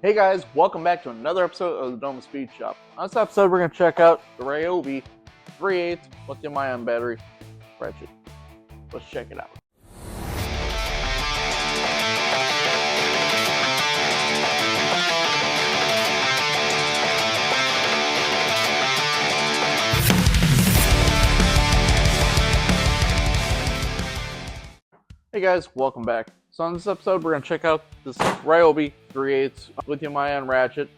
Hey guys, welcome back to another episode of the Dohm Speed Shop. On this episode, we're going to check out the Ryobi 3/8 lithium-ion battery ratchet. Let's check it out. Hey guys, welcome back. So on this episode, we're going to check out this Ryobi 3/8 lithium-ion ratchet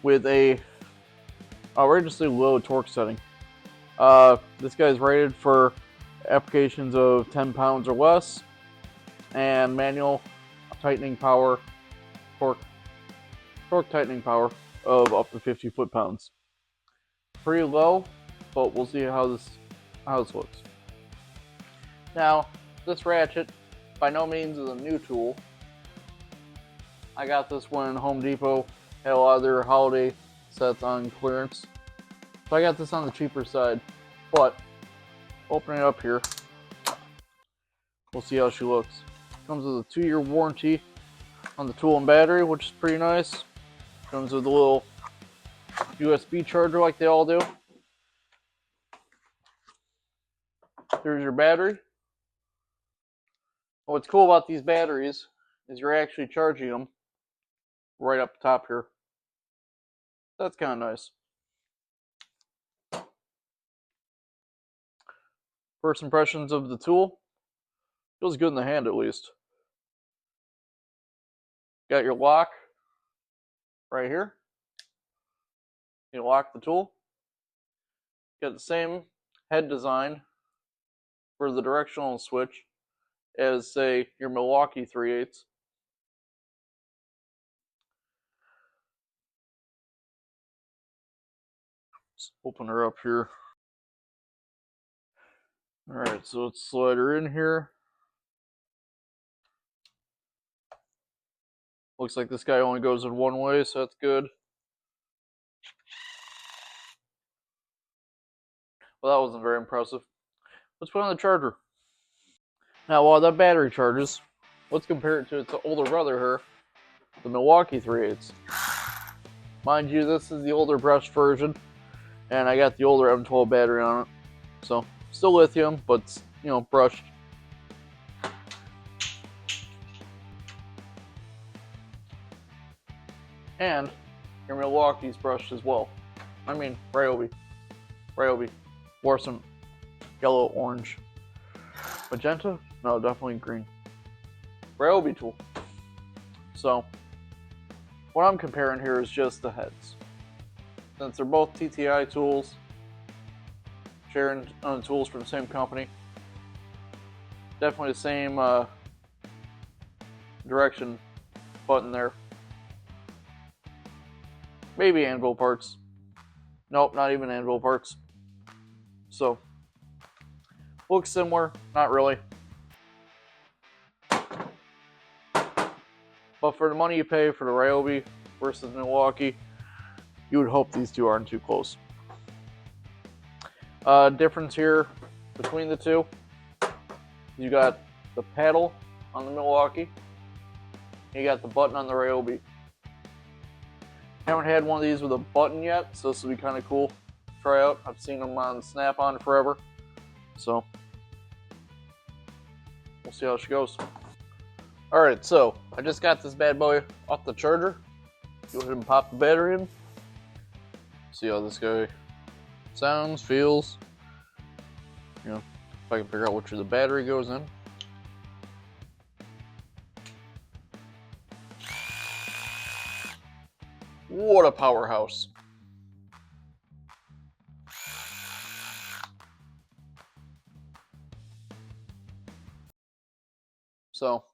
with a outrageously low torque setting. This guy is rated for applications of 10 pounds or less, and manual tightening power, torque tightening power of up to 50 foot-pounds. Pretty low, but we'll see how this looks. Now, this ratchet by no means is a new tool. I got this when Home Depot had a lot of their holiday sets on clearance, so I got this on the cheaper side. But opening it up here, we'll see how she looks. Comes with a 2-year warranty on the tool and battery, which is pretty nice. Comes with a little USB charger like they all do. There's your battery. What's cool about these batteries is you're actually charging them right up top here. That's kind of nice. First impressions of the tool. Feels good in the hand at least. Got your lock right here. You lock the tool. Got the same head design for the directional switch as, say, your Milwaukee 3/8. Let's open her up here. Alright, so let's slide her in here. Looks like this guy only goes in one way, so that's good. Well, that wasn't very impressive. Let's put on the charger. Now, while that battery charges, let's compare it to its older brother here, the Milwaukee 3/8. Mind you, this is the older brushed version, and I got the older M12 battery on it. So, still lithium, but, brushed. And your Milwaukee's brushed as well. I mean, Ryobi wore some yellow, orange, magenta? No, definitely green. Ryobi tool. So, what I'm comparing here is just the heads. Since they're both TTI tools, sharing tools from the same company, definitely the same direction button there. Maybe anvil parts. Nope, not even anvil parts. So, looks similar, not really. But for the money you pay for the Ryobi versus Milwaukee, you would hope these two aren't too close. Difference here between the two, you got the paddle on the Milwaukee, you got the button on the Ryobi. Haven't had one of these with a button yet, so this will be kind of cool to try out. I've seen them on Snap-on forever, so we'll see how she goes. Alright, so I just got this bad boy off the charger. Go ahead and pop the battery in. See how this guy sounds, feels. If I can figure out which of the battery goes in. What a powerhouse. So,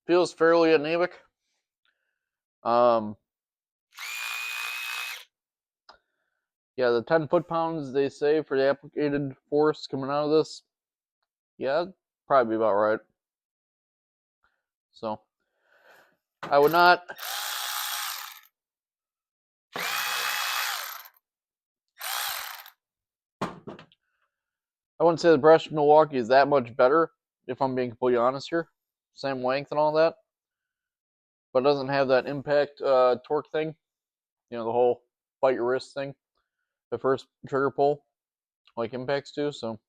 feels fairly anemic. Yeah, the 10 foot-pounds they say for the applicated force coming out of this, yeah, that'd probably be about right. So, I would not... I wouldn't say the brushed Milwaukee is that much better, if I'm being completely honest here. Same length and all that. but it doesn't have that impact torque thing. You know, the whole bite your wrist thing. The first trigger pull, like impacts do. So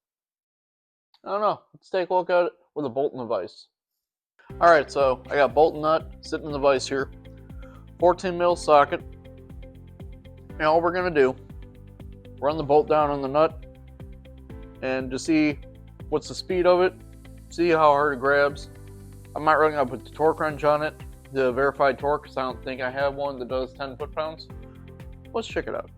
I don't know. Let's take a look at it with a bolt and a vise. All right, so I got bolt and nut sitting in the vise here. 14 mil socket. Now all we're gonna do, run the bolt down on the nut, and to see what's the speed of it, see how hard it grabs. I'm not running up with the torque wrench on it, the verified torque, because I don't think I have one that does 10 foot-pounds. Let's check it out.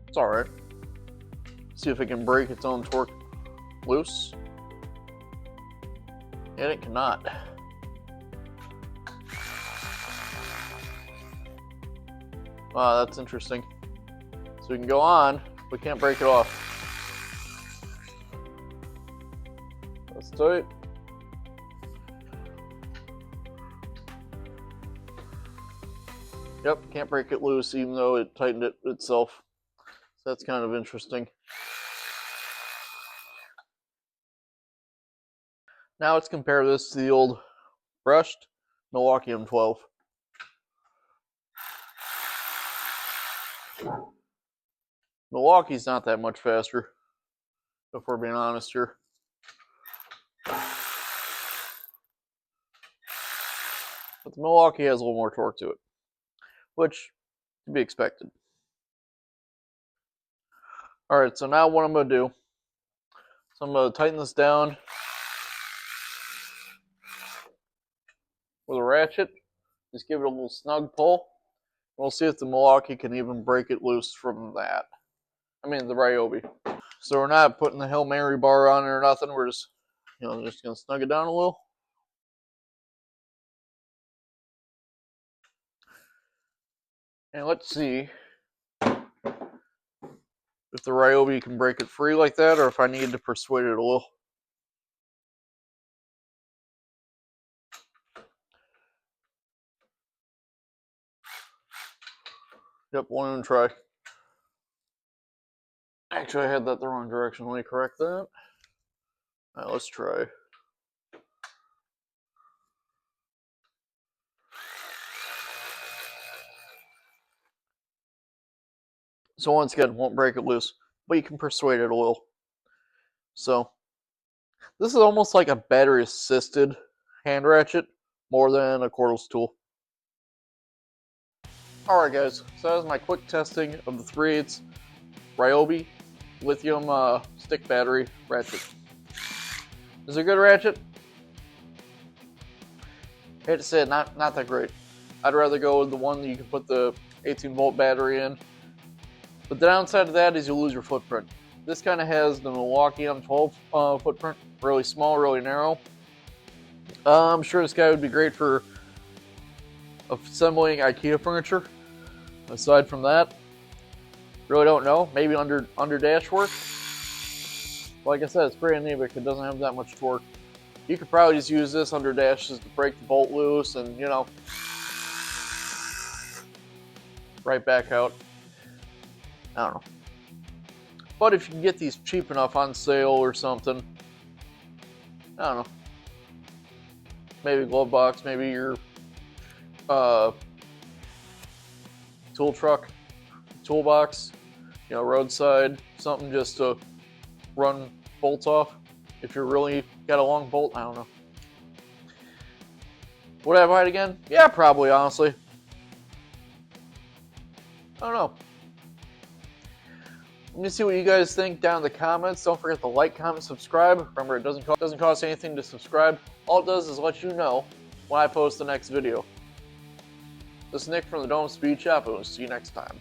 It's alright. See if it can break its own torque loose. And it cannot. Wow, that's interesting. So we can go on, but can't break it off. That's tight. Yep, can't break it loose even though it tightened it itself. So that's kind of interesting. Now let's compare this to the old brushed Milwaukee M12. Milwaukee's not that much faster, if we're being honest here. But the Milwaukee has a little more torque to it, which can be expected. Alright, so now what I'm going to do, so I'm going to tighten this down with a ratchet. Just give it a little snug pull. We'll see if the Milwaukee can even break it loose from that. I mean, the Ryobi. So we're not putting the Hail Mary bar on it or nothing. We're just, just going to snug it down a little. And let's see if the Ryobi can break it free like that, or if I need to persuade it a little. Yep, won't even try. Actually, I had that the wrong direction. Let me correct that. Alright, let's try. So once again, won't break it loose, but you can persuade it a little. So this is almost like a battery-assisted hand ratchet, more than a cordless tool. Alright guys, so that was my quick testing of the 3/8 Ryobi Lithium stick battery ratchet. Is it a good ratchet? I hate to say it, not that great. I'd rather go with the one that you can put the 18-volt battery in. But the downside of that is you'll lose your footprint. This kind of has the Milwaukee M12 footprint, really small, really narrow. I'm sure this guy would be great for assembling IKEA furniture. Aside from that, really don't know. Maybe under dash work. Like I said, it's pretty anemic. It doesn't have that much torque. You could probably just use this under dashes to break the bolt loose and, right back out. I don't know. But if you can get these cheap enough on sale or something, I don't know. Maybe a glove box, maybe your tool truck, toolbox, roadside, something just to run bolts off. If you really got a long bolt, I don't know. Would I buy it again? Yeah, probably, honestly. I don't know. Let me see what you guys think down in the comments. Don't forget to like, comment, subscribe. Remember, it doesn't cost anything to subscribe. All it does is let you know when I post the next video. This is Nick from the Dohm Speed Shop, and we'll see you next time.